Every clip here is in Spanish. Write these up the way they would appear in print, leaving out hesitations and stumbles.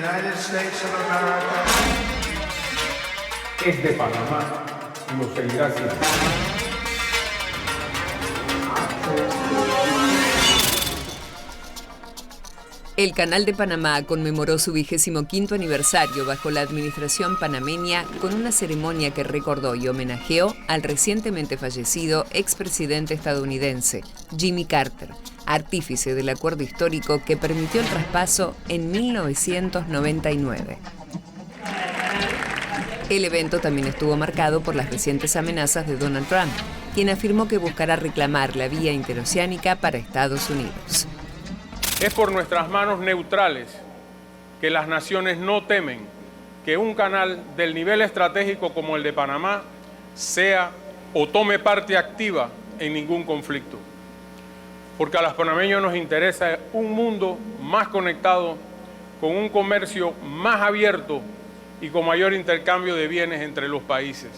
United States of America. Es de Panamá y lo seguirá siendo. El Canal de Panamá conmemoró su 25º aniversario bajo la administración panameña con una ceremonia que recordó y homenajeó al recientemente fallecido expresidente estadounidense, Jimmy Carter, artífice del acuerdo histórico que permitió el traspaso en 1999. El evento también estuvo marcado por las recientes amenazas de Donald Trump, quien afirmó que buscará reclamar la vía interoceánica para Estados Unidos. Es por nuestras manos neutrales que las naciones no temen que un canal del nivel estratégico como el de Panamá sea o tome parte activa en ningún conflicto. Porque a los panameños nos interesa un mundo más conectado, con un comercio más abierto y con mayor intercambio de bienes entre los países.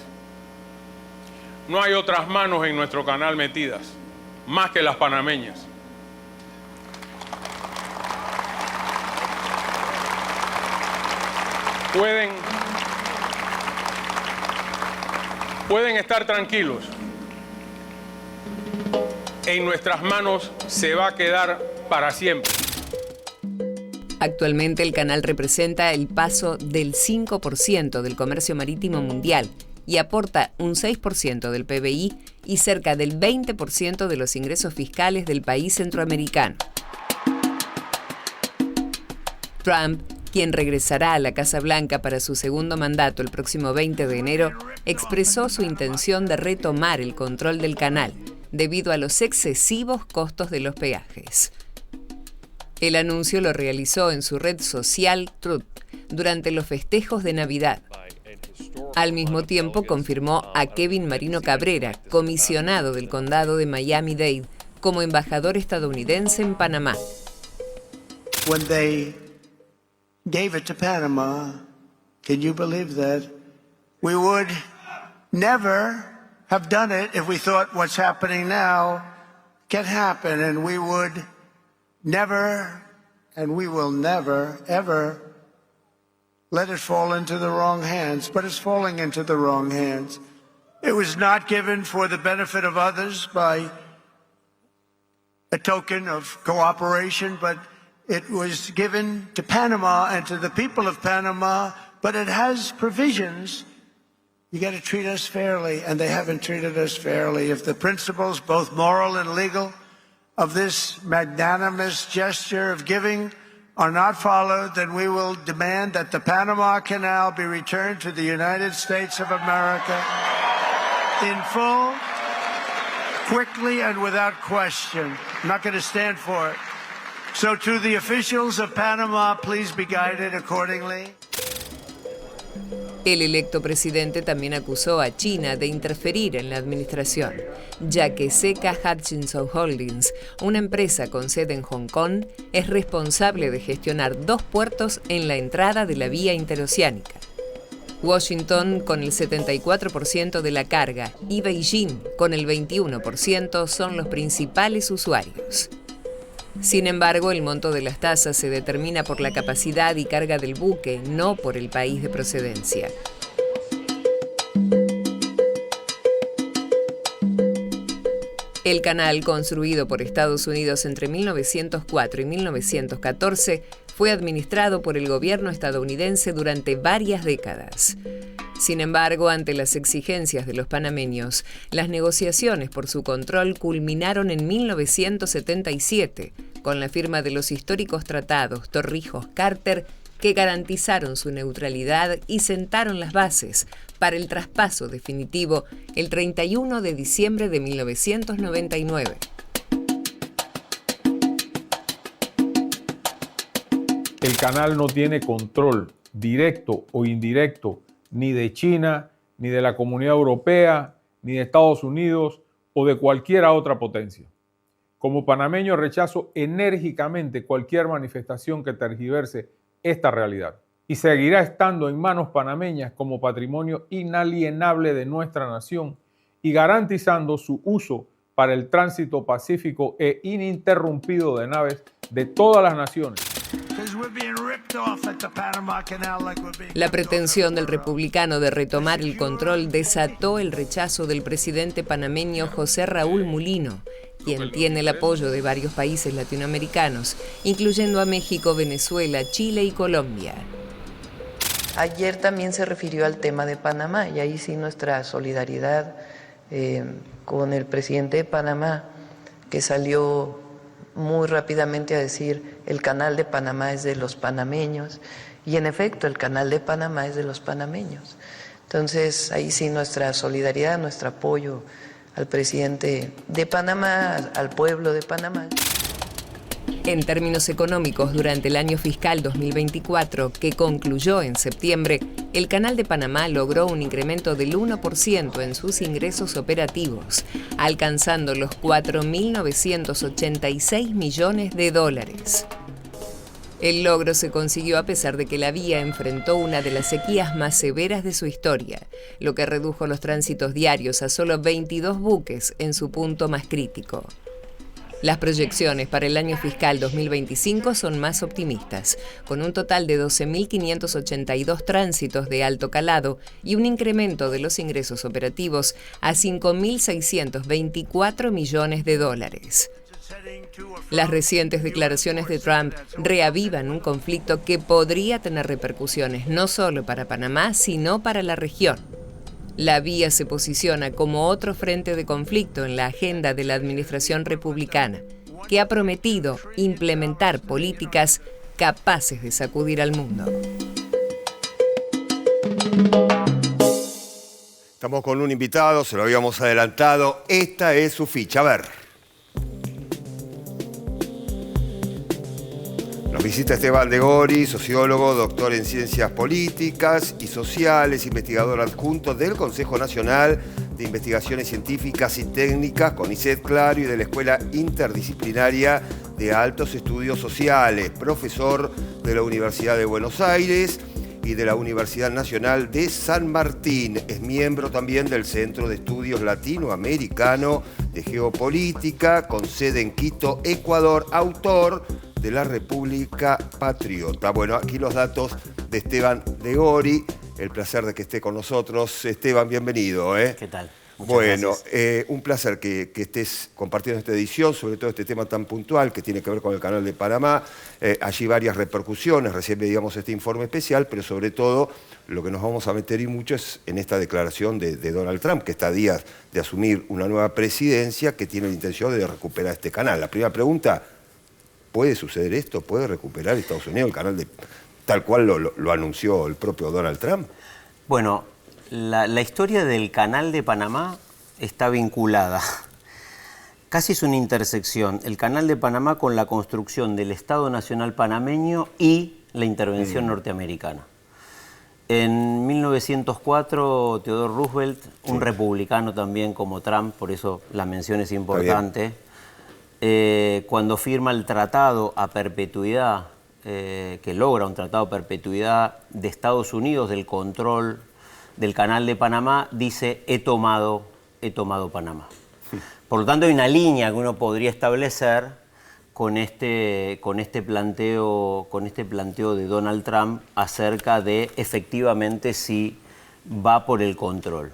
No hay otras manos en nuestro canal metidas, más que las panameñas. Pueden estar tranquilos. En nuestras manos se va a quedar para siempre. Actualmente el canal representa el paso del 5% del comercio marítimo mundial y aporta un 6% del PBI y cerca del 20% de los ingresos fiscales del país centroamericano. Trump, quien regresará a la Casa Blanca para su segundo mandato el próximo 20 de enero, expresó su intención de retomar el control del canal debido a los excesivos costos de los peajes. El anuncio lo realizó en su red social Truth durante los festejos de Navidad. Al mismo tiempo confirmó a Kevin Marino Cabrera, comisionado del condado de Miami-Dade, como embajador estadounidense en Panamá. When they gave it to Panama, can you believe that? We would never have done it if we thought what's happening now can happen, and we would never, and we will never, ever let it fall into the wrong hands, but it's falling into the wrong hands. It was not given for the benefit of others by a token of cooperation, but it was given to Panama and to the people of Panama, but it has provisions. You got to treat us fairly, and they haven't treated us fairly. If the principles, both moral and legal, of this magnanimous gesture of giving are not followed, then we will demand that the Panama Canal be returned to the United States of America in full, quickly, and without question. I'm not going to stand for it. So to the officials of Panama, please be guided accordingly. El electo presidente también acusó a China de interferir en la administración, ya que CK Hutchinson Holdings, una empresa con sede en Hong Kong, es responsable de gestionar 2 puertos en la entrada de la vía interoceánica. Washington con el 74% de la carga y Beijing con el 21% son los principales usuarios. Sin embargo, el monto de las tasas se determina por la capacidad y carga del buque, no por el país de procedencia. El canal, construido por Estados Unidos entre 1904 y 1914, fue administrado por el gobierno estadounidense durante varias décadas. Sin embargo, ante las exigencias de los panameños, las negociaciones por su control culminaron en 1977, con la firma de los históricos tratados Torrijos-Carter, que garantizaron su neutralidad y sentaron las bases para el traspaso definitivo el 31 de diciembre de 1999. El canal no tiene control directo o indirecto ni de China, ni de la Comunidad Europea, ni de Estados Unidos o de cualquier otra potencia. Como panameño rechazo enérgicamente cualquier manifestación que tergiverse esta realidad y seguirá estando en manos panameñas como patrimonio inalienable de nuestra nación y garantizando su uso para el tránsito pacífico e ininterrumpido de naves de todas las naciones. La pretensión del republicano de retomar el control desató el rechazo del presidente panameño José Raúl Mulino, quien tiene el apoyo de varios países latinoamericanos, incluyendo a México, Venezuela, Chile y Colombia. Ayer también se refirió al tema de Panamá y ahí sí nuestra solidaridad con el presidente de Panamá, que salió muy rápidamente a decir el canal de Panamá es de los panameños, y en efecto el canal de Panamá es de los panameños. Entonces ahí sí nuestra solidaridad, nuestro apoyo al presidente de Panamá, al pueblo de Panamá. En términos económicos, durante el año fiscal 2024, que concluyó en septiembre, el Canal de Panamá logró un incremento del 1% en sus ingresos operativos, alcanzando los 4.986 millones de dólares. El logro se consiguió a pesar de que la vía enfrentó una de las sequías más severas de su historia, lo que redujo los tránsitos diarios a solo 22 buques en su punto más crítico. Las proyecciones para el año fiscal 2025 son más optimistas, con un total de 12.582 tránsitos de alto calado y un incremento de los ingresos operativos a 5.624 millones de dólares. Las recientes declaraciones de Trump reavivan un conflicto que podría tener repercusiones no solo para Panamá, sino para la región. La vía se posiciona como otro frente de conflicto en la agenda de la administración republicana, que ha prometido implementar políticas capaces de sacudir al mundo. Estamos con un invitado, se lo habíamos adelantado. Esta es su ficha. A ver. Nos visita Esteban de Gori, sociólogo, doctor en Ciencias Políticas y Sociales, investigador adjunto del Consejo Nacional de Investigaciones Científicas y Técnicas, CONICET, claro, y de la Escuela Interdisciplinaria de Altos Estudios Sociales, profesor de la Universidad de Buenos Aires y de la Universidad Nacional de San Martín. Es miembro también del Centro de Estudios Latinoamericano de Geopolítica, con sede en Quito, Ecuador, autor de la República Patriota. Bueno, aquí los datos de Esteban de Gori. El placer de que esté con nosotros. Esteban, bienvenido. ¿Qué tal? Muchas gracias. Un placer que estés compartiendo esta edición, sobre todo este tema tan puntual que tiene que ver con el Canal de Panamá. Allí varias repercusiones, recién veíamos este informe especial, pero sobre todo lo que nos vamos a meter y mucho es en esta declaración de Donald Trump, que está a días de asumir una nueva presidencia que tiene la intención de recuperar este canal. La primera pregunta: ¿puede suceder esto? ¿Puede recuperar Estados Unidos el canal tal cual lo anunció el propio Donald Trump? Bueno, la historia del Canal de Panamá está vinculada. Casi es una intersección. El Canal de Panamá con la construcción del Estado Nacional panameño y la intervención norteamericana. En 1904, Theodore Roosevelt, un republicano también como Trump, por eso la mención es importante, cuando firma el tratado a perpetuidad, que logra un tratado a perpetuidad de Estados Unidos del control del Canal de Panamá, dice: he tomado Panamá. Por lo tanto, hay una línea que uno podría establecer con este planteo de Donald Trump acerca de efectivamente si va por el control.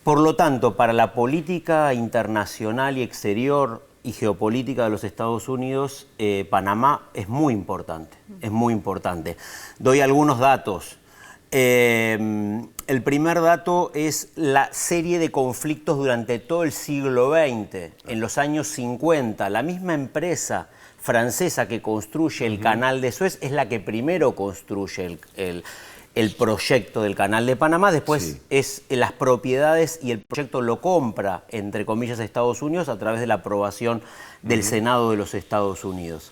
Por lo tanto, para la política internacional y exterior y geopolítica de los Estados Unidos, Panamá es muy importante, Doy algunos datos. El primer dato es la serie de conflictos durante todo el siglo XX. En los años 50, la misma empresa francesa que construye el Canal de Suez es la que primero construye el proyecto del Canal de Panamá. Después es las propiedades y el proyecto lo compra, entre comillas, Estados Unidos a través de la aprobación del Senado de los Estados Unidos.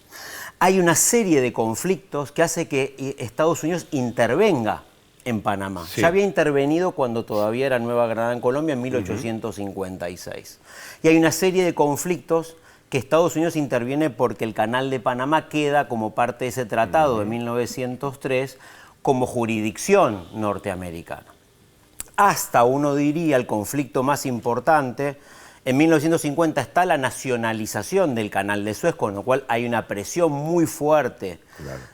Hay una serie de conflictos que hace que Estados Unidos intervenga en Panamá. Sí. Ya había intervenido cuando todavía era Nueva Granada en Colombia en 1856. Y hay una serie de conflictos que Estados Unidos interviene porque el Canal de Panamá queda como parte de ese tratado de 1903 como jurisdicción norteamericana. Hasta, uno diría, el conflicto más importante En 1950 está la nacionalización del Canal de Suez, con lo cual hay una presión muy fuerte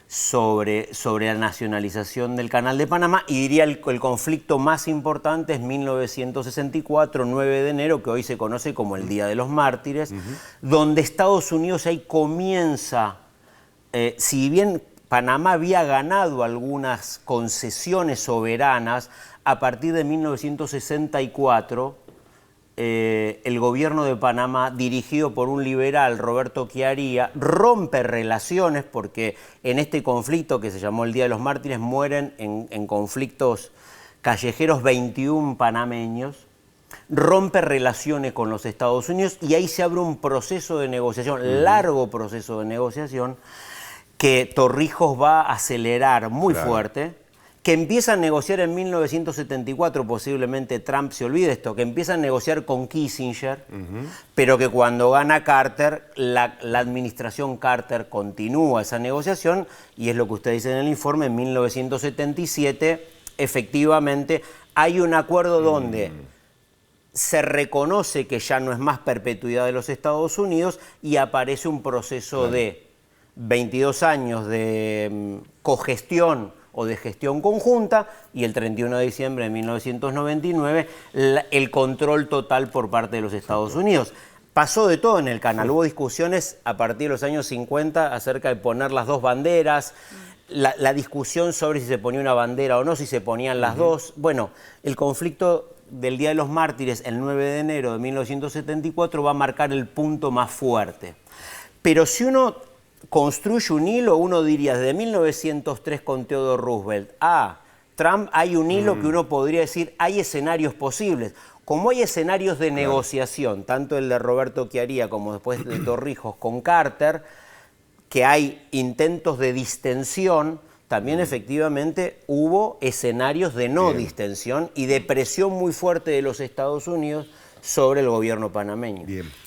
sobre la nacionalización del Canal de Panamá. Y diría el conflicto más importante es 1964, 9 de enero, que hoy se conoce como el Día de los Mártires, donde Estados Unidos ahí comienza, si bien Panamá había ganado algunas concesiones soberanas, a partir de 1964... el gobierno de Panamá, dirigido por un liberal, Roberto Chiaría, rompe relaciones porque en este conflicto que se llamó el Día de los Mártires mueren en conflictos callejeros 21 panameños, rompe relaciones con los Estados Unidos y ahí se abre un proceso de negociación, largo proceso de negociación, que Torrijos va a acelerar muy fuerte, que empieza a negociar en 1974, posiblemente Trump se olvide esto, que empieza a negociar con Kissinger, pero que cuando gana Carter, la administración Carter continúa esa negociación, y es lo que usted dice en el informe, en 1977, efectivamente, hay un acuerdo donde se reconoce que ya no es más perpetuidad de los Estados Unidos y aparece un proceso de 22 años de cogestión o de gestión conjunta, y el 31 de diciembre de 1999 el control total por parte de los Estados Unidos. Pasó de todo en el canal, hubo discusiones a partir de los años 50 acerca de poner las dos banderas, la discusión sobre si se ponía una bandera o no, si se ponían las dos. Bueno, el conflicto del Día de los Mártires, el 9 de enero de 1974, va a marcar el punto más fuerte. Pero si uno construye un hilo, uno diría, desde 1903 con Theodore Roosevelt a Trump, hay un hilo que uno podría decir, hay escenarios posibles. Como hay escenarios de negociación, tanto el de Roberto Chiaría como después de Torrijos con Carter, que hay intentos de distensión, también efectivamente hubo escenarios de no distensión y de presión muy fuerte de los Estados Unidos sobre el gobierno panameño.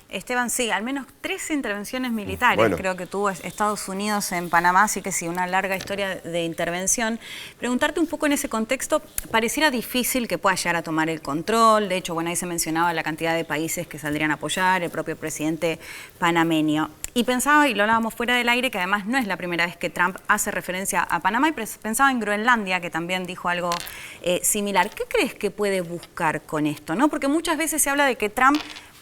Esteban, sí, al menos 13 intervenciones militares creo que tuvo Estados Unidos en Panamá, así que sí, una larga historia de intervención. Preguntarte un poco en ese contexto, pareciera difícil que pueda llegar a tomar el control, de hecho, bueno, ahí se mencionaba la cantidad de países que saldrían a apoyar, el propio presidente panameño. Y pensaba, y lo hablábamos fuera del aire, que además no es la primera vez que Trump hace referencia a Panamá, y pensaba en Groenlandia, que también dijo algo similar. ¿Qué crees que puede buscar con esto, no? Porque muchas veces se habla de que Trump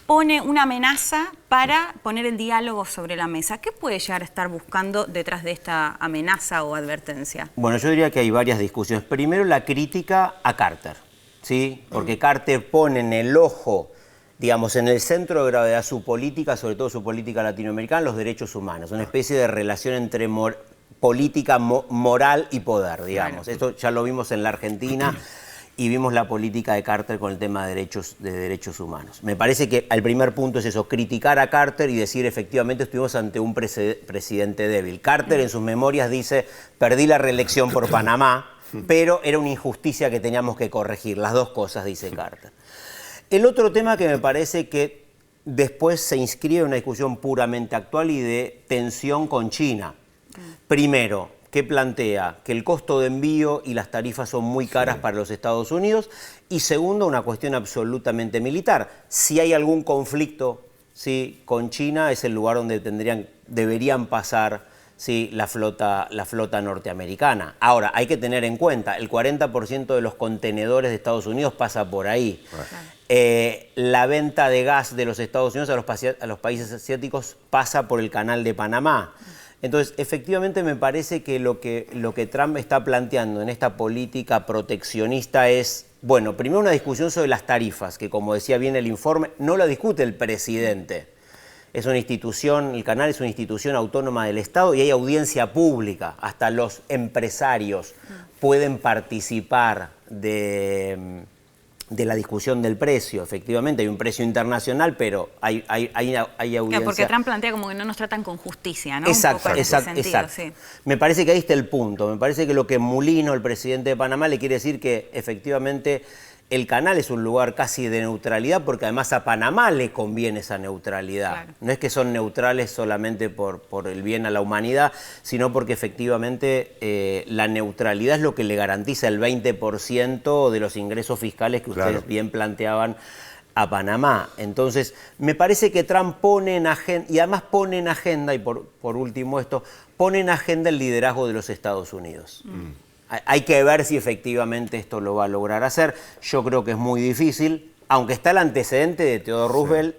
pone una amenaza para poner el diálogo sobre la mesa. ¿Qué puede llegar a estar buscando detrás de esta amenaza o advertencia? Bueno, yo diría que hay varias discusiones. Primero, la crítica a Carter, ¿sí? Porque Carter pone en el ojo, digamos, en el centro de gravedad su política, sobre todo su política latinoamericana, los derechos humanos. Una especie de relación entre política, moral y poder, digamos. Esto ya lo vimos en la Argentina. Y vimos la política de Carter con el tema de derechos humanos. Me parece que el primer punto es eso, criticar a Carter y decir efectivamente estuvimos ante un presidente débil. Carter en sus memorias dice, perdí la reelección por Panamá, pero era una injusticia que teníamos que corregir. Las dos cosas, dice Carter. El otro tema que me parece que después se inscribe en una discusión puramente actual y de tensión con China. Primero, que plantea que el costo de envío y las tarifas son muy caras para los Estados Unidos. Y segundo, una cuestión absolutamente militar. Si hay algún conflicto con China, es el lugar donde deberían pasar la flota norteamericana. Ahora, hay que tener en cuenta, el 40% de los contenedores de Estados Unidos pasa por ahí. La venta de gas de los Estados Unidos a los países asiáticos pasa por el Canal de Panamá. Entonces, efectivamente me parece que lo que Trump está planteando en esta política proteccionista es, bueno, primero una discusión sobre las tarifas, que como decía bien el informe, no la discute el presidente. Es una institución, el canal es una institución autónoma del Estado y hay audiencia pública. Hasta los empresarios pueden participar de la discusión del precio. Efectivamente, hay un precio internacional, pero hay audiencia. Porque Trump plantea como que no nos tratan con justicia, ¿no? Exacto, un poco exacto. Sí. Me parece que ahí está el punto. Me parece que lo que Mulino, el presidente de Panamá, le quiere decir que efectivamente el canal es un lugar casi de neutralidad, porque además a Panamá le conviene esa neutralidad. Claro. No es que son neutrales solamente por el bien a la humanidad, sino porque efectivamente la neutralidad es lo que le garantiza el 20% de los ingresos fiscales que ustedes bien planteaban a Panamá. Entonces, me parece que Trump pone en agenda, y además pone en agenda, y por último esto, pone en agenda el liderazgo de los Estados Unidos. Hay que ver si efectivamente esto lo va a lograr hacer. Yo creo que es muy difícil, aunque está el antecedente de Theodore Roosevelt,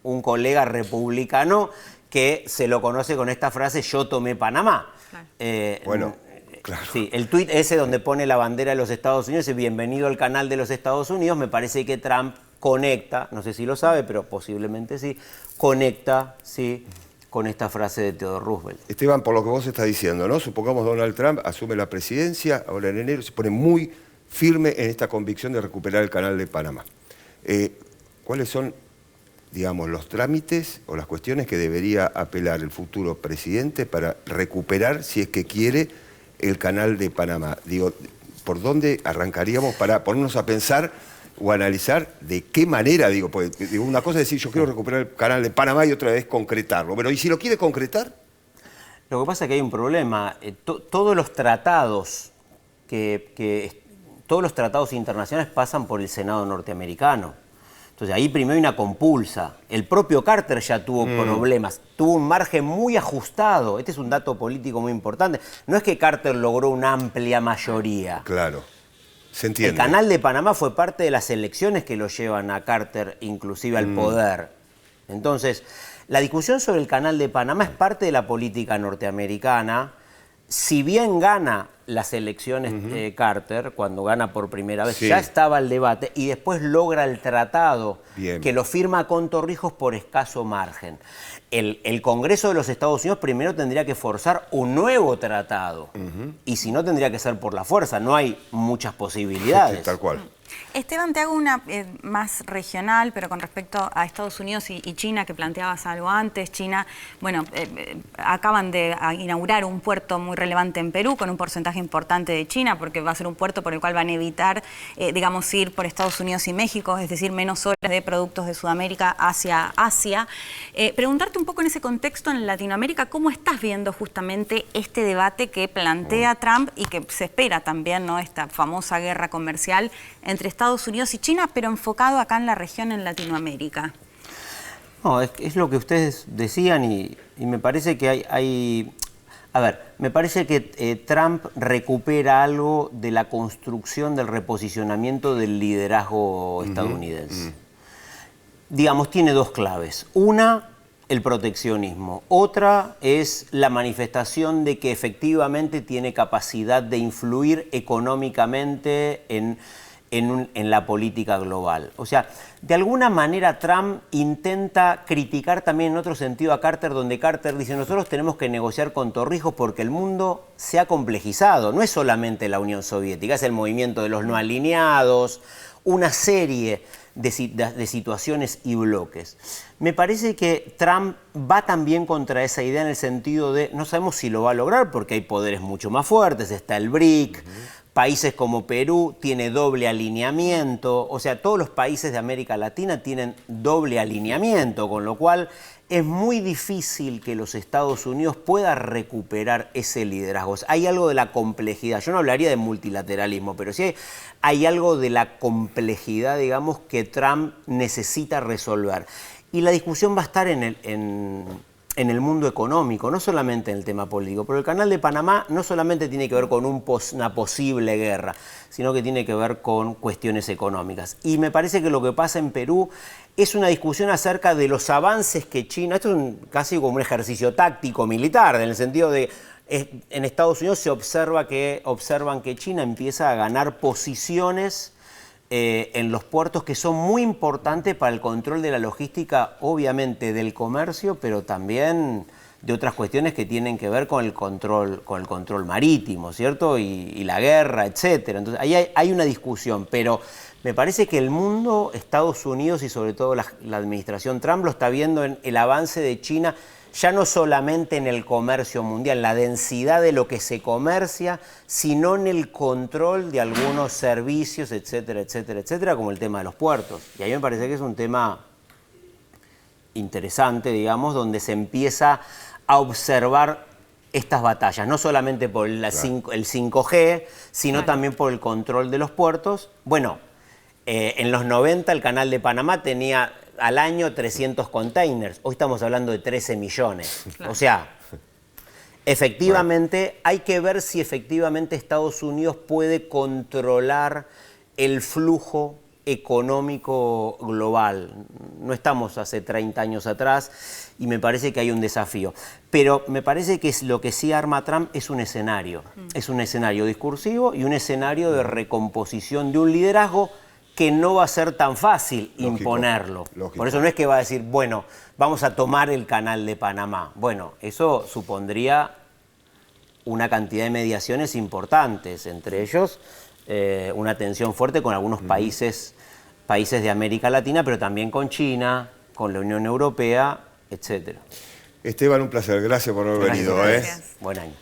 un colega republicano que se lo conoce con esta frase, yo tomé Panamá. Claro. Bueno, claro. Sí, el tuit ese donde pone la bandera de los Estados Unidos, dice, bienvenido al canal de los Estados Unidos, me parece que Trump conecta, no sé si lo sabe, pero posiblemente sí, conecta, sí, con esta frase de Theodore Roosevelt. Esteban, por lo que vos estás diciendo, ¿no? Supongamos Donald Trump asume la presidencia, ahora en enero, se pone muy firme en esta convicción de recuperar el canal de Panamá. ¿Cuáles son, digamos, los trámites o las cuestiones que debería apelar el futuro presidente para recuperar, si es que quiere, el canal de Panamá? Digo, ¿por dónde arrancaríamos para ponernos a pensar o analizar de qué manera? Digo, pues, una cosa es decir, yo quiero recuperar el canal de Panamá y otra vez concretarlo. Pero, ¿y si lo quiere concretar? Lo que pasa es que hay un problema. Todos los tratados todos los tratados internacionales pasan por el Senado norteamericano. Entonces ahí primero hay una compulsa. El propio Carter ya tuvo problemas, tuvo un margen muy ajustado. Este es un dato político muy importante. No es que Carter logró una amplia mayoría. Claro, se entiende. El canal de Panamá fue parte de las elecciones que lo llevan a Carter inclusive al poder. Entonces, la discusión sobre el canal de Panamá es parte de la política norteamericana. Si bien gana las elecciones Carter, cuando gana por primera vez, ya estaba el debate y después logra el tratado que lo firma con Torrijos por escaso margen. El Congreso de los Estados Unidos primero tendría que forzar un nuevo tratado y si no tendría que ser por la fuerza, no hay muchas posibilidades. Sí, tal cual. Esteban, te hago una más regional, pero con respecto a Estados Unidos y China, que planteabas algo antes. China, bueno, acaban de inaugurar un puerto muy relevante en Perú, con un porcentaje importante de China, porque va a ser un puerto por el cual van a evitar, digamos, ir por Estados Unidos y México, es decir, menos horas de productos de Sudamérica hacia Asia. Preguntarte un poco en ese contexto en Latinoamérica, ¿cómo estás viendo justamente este debate que plantea Trump y que se espera también, ¿no?, esta famosa guerra comercial entre Estados Unidos y China, pero enfocado acá en la región, en Latinoamérica? No, es lo que ustedes decían y me parece que hay... A ver, me parece que Trump recupera algo de la construcción del reposicionamiento del liderazgo estadounidense. Digamos, tiene dos claves. Una, el proteccionismo. Otra es la manifestación de que efectivamente tiene capacidad de influir económicamente en la política global. O sea, de alguna manera Trump intenta criticar también en otro sentido a Carter, donde Carter dice, nosotros tenemos que negociar con Torrijos porque el mundo se ha complejizado. No es solamente la Unión Soviética, es el movimiento de los no alineados, una serie de situaciones y bloques. Me parece que Trump va también contra esa idea en el sentido de, no sabemos si lo va a lograr porque hay poderes mucho más fuertes, está el BRIC, países como Perú tiene doble alineamiento, o sea, todos los países de América Latina tienen doble alineamiento, con lo cual es muy difícil que los Estados Unidos pueda recuperar ese liderazgo. Hay algo de la complejidad, yo no hablaría de multilateralismo, pero sí hay algo de la complejidad, digamos, que Trump necesita resolver. Y la discusión va a estar en el mundo económico, no solamente en el tema político, pero el canal de Panamá no solamente tiene que ver con una posible guerra, sino que tiene que ver con cuestiones económicas. Y me parece que lo que pasa en Perú es una discusión acerca de los avances que China, esto es casi como un ejercicio táctico militar, en el sentido de, en Estados Unidos se observan que China empieza a ganar posiciones en los puertos que son muy importantes para el control de la logística, obviamente del comercio, pero también de otras cuestiones que tienen que ver con el control marítimo, ¿cierto? Y la guerra, etcétera. Entonces, ahí hay una discusión, pero me parece que el mundo, Estados Unidos y sobre todo la administración Trump lo está viendo en el avance de China, ya no solamente en el comercio mundial, la densidad de lo que se comercia, sino en el control de algunos servicios, etcétera, etcétera, etcétera, como el tema de los puertos. Y ahí me parece que es un tema interesante, digamos, donde se empieza a observar estas batallas, no solamente por el 5G, sino también por el control de los puertos. Bueno, En los 90 el Canal de Panamá tenía al año 300 containers. Hoy estamos hablando de 13 millones. Claro. O sea, efectivamente, hay que ver si efectivamente Estados Unidos puede controlar el flujo económico global. No estamos hace 30 años atrás y me parece que hay un desafío. Pero me parece que lo que sí arma Trump es un escenario. Es un escenario discursivo y un escenario de recomposición de un liderazgo que no va a ser tan fácil imponerlo. Lógico. Por eso no es que va a decir, bueno, vamos a tomar el Canal de Panamá. Bueno, eso supondría una cantidad de mediaciones importantes, entre ellos una tensión fuerte con algunos países de América Latina, pero también con China, con la Unión Europea, etc. Esteban, un placer. Gracias por haber venido. Gracias. Buen año.